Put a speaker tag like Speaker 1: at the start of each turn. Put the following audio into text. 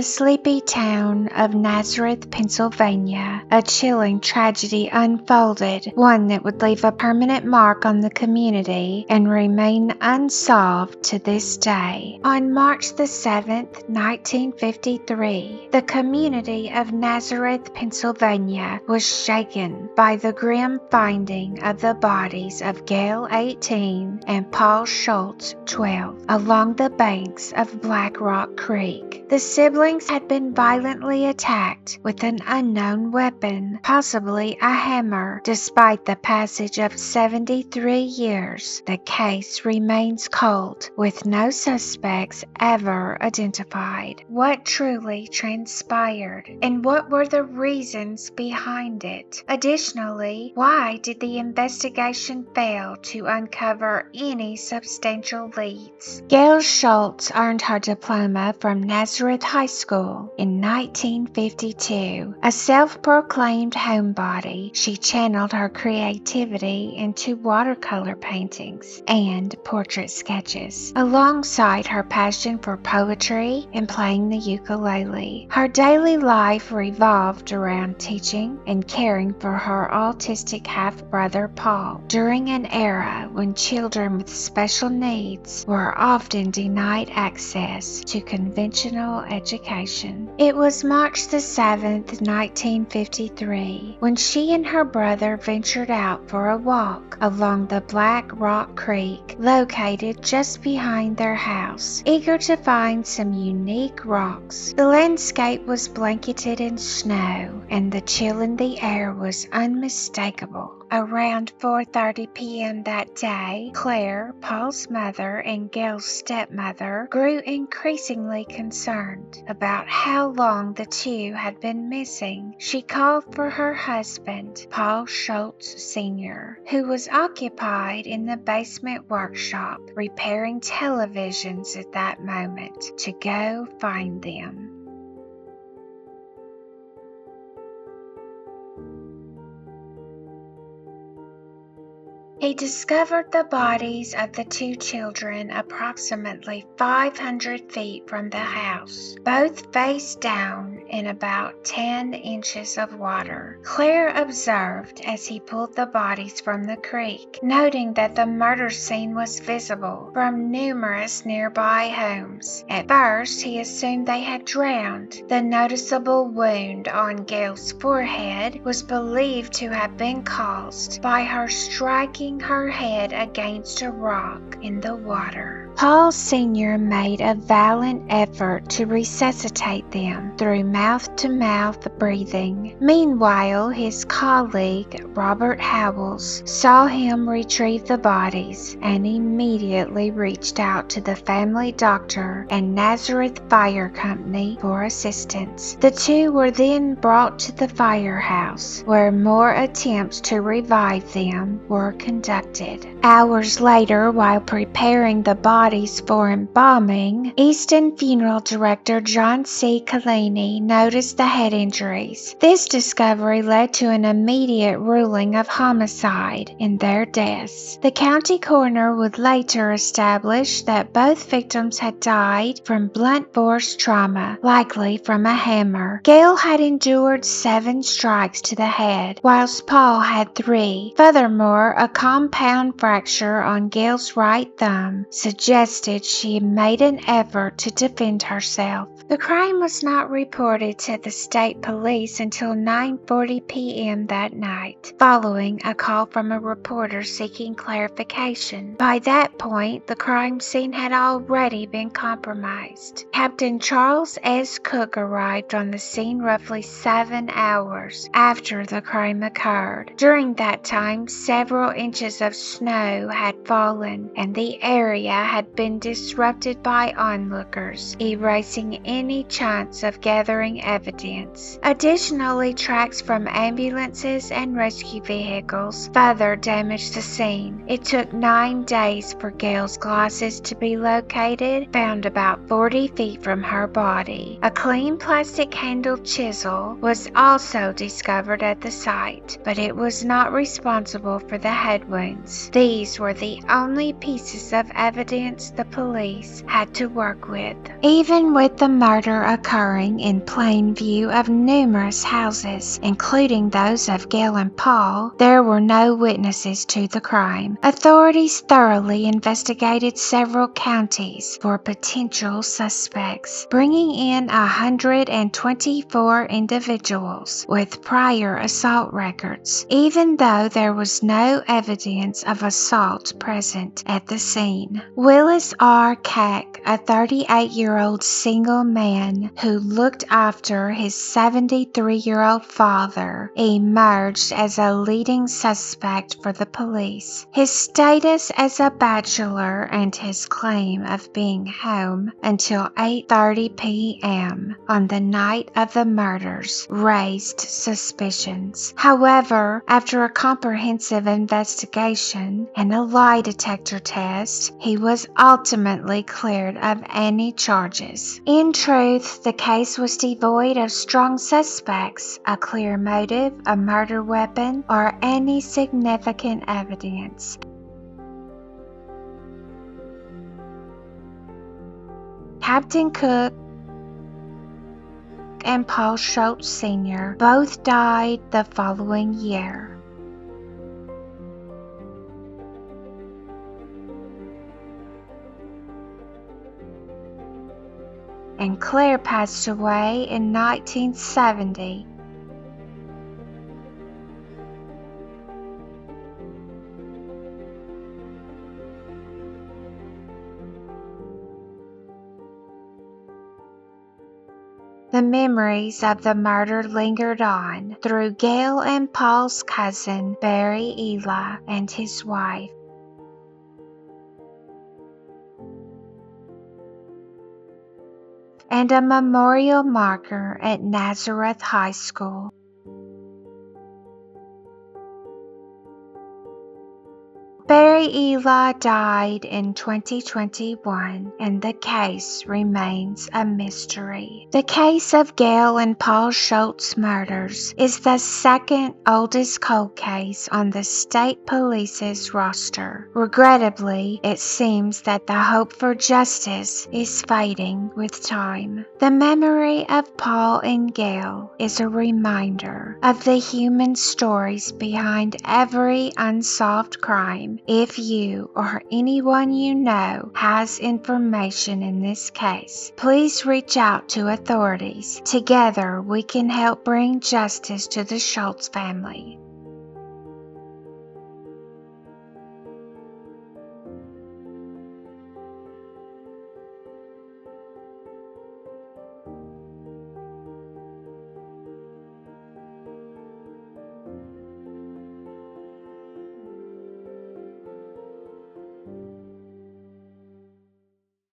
Speaker 1: the sleepy town of Nazareth, Pennsylvania, a chilling tragedy unfolded, one that would leave a permanent mark on the community and remain unsolved to this day. On March the 7th, 1953, the community of Nazareth, Pennsylvania was shaken by the grim finding of the bodies of Gail, 18, and Paul Schultz, 12, along the banks of Black Rock Creek. The siblings had been violently attacked with an unknown weapon, possibly a hammer. Despite the passage of 73 years, the case remains cold, with no suspects ever identified. What truly transpired, and what were the reasons behind it? Additionally, why did the investigation fail to uncover any substantial leads? Gail Schultz earned her diploma from Nazareth High School in 1952. A self-proclaimed homebody, she channeled her creativity into watercolor paintings and portrait sketches, alongside her passion for poetry and playing the ukulele. Her daily life revolved around teaching and caring for her autistic half-brother Paul, during an era when children with special needs were often denied access to conventional education. It was March the 7th, 1953, when she and her brother ventured out for a walk along the Black Rock Creek, located just behind their house, eager to find some unique rocks. The landscape was blanketed in snow, and the chill in the air was unmistakable. Around 4:30 p.m. that day, Claire, Paul's mother and Gail's stepmother, grew increasingly concerned about how long the two had been missing. She called for her husband, Paul Schultz Sr., who was occupied in the basement workshop repairing televisions at that moment, to go find them. He discovered the bodies of the two children approximately 500 feet from the house, both face down in about 10 inches of water. Claire observed as he pulled the bodies from the creek, noting that the murder scene was visible from numerous nearby homes. At first, he assumed they had drowned. The noticeable wound on Gail's forehead was believed to have been caused by her striking her head against a rock in the water. Paul Sr. made a valiant effort to resuscitate them through mouth-to-mouth breathing. Meanwhile, his colleague, Robert Howells, saw him retrieve the bodies and immediately reached out to the family doctor and Nazareth Fire Company for assistance. The two were then brought to the firehouse, where more attempts to revive them were conducted. Hours later, while preparing the bodies for embalming, Easton funeral director John C. Kalini noticed the head injuries. This discovery led to an immediate ruling of homicide in their deaths. The county coroner would later establish that both victims had died from blunt force trauma, likely from a hammer. Gail had endured 7 strikes to the head, whilst Paul had 3. Furthermore, a compound fracture on Gail's right thumb suggested she made an effort to defend herself. The crime was not reported to the state police until 9:40 p.m. that night, following a call from a reporter seeking clarification. By that point, the crime scene had already been compromised. Captain Charles S. Cook arrived on the scene roughly 7 hours after the crime occurred. During that time, several inches of snow had fallen, and the area had been disrupted by onlookers, erasing any chance of gathering evidence. Additionally, tracks from ambulances and rescue vehicles further damaged the scene. It took 9 days for Gail's glasses to be located, found about 40 feet from her body. A clean plastic-handled chisel was also discovered at the site, but it was not responsible for the head wounds. These were the only pieces of evidence the police had to work with. Even with the murder occurring in plain view of numerous houses, including those of Gail and Paul, there were no witnesses to the crime. Authorities thoroughly investigated several counties for potential suspects, bringing in 124 individuals with prior assault records, even though there was no evidence of assault present at the scene. Willis R. Keck, a 38-year-old single man who looked after his 73-year-old father, emerged as a leading suspect for the police. His status as a bachelor and his claim of being home until 8:30 p.m. on the night of the murders raised suspicions. However, after a comprehensive investigation and a lie detector test, he was ultimately cleared of any charges. In truth, the case was devoid of strong suspects, a clear motive, a murder weapon, or any significant evidence. Captain Cook and Paul Schultz Sr. both died the following year. And Claire passed away in 1970. The memories of the murder lingered on through Gail and Paul's cousin, Barry Eli, and his wife. And a memorial marker at Nazareth High School. Barry Eli died in 2021, and the case remains a mystery. The case of Gail and Paul Schultz murders is the second oldest cold case on the state police's roster. Regrettably, it seems that the hope for justice is fading with time. The memory of Paul and Gail is a reminder of the human stories behind every unsolved crime. If you or anyone you know has information in this case, please reach out to authorities. Together, we can help bring justice to the Schultz family.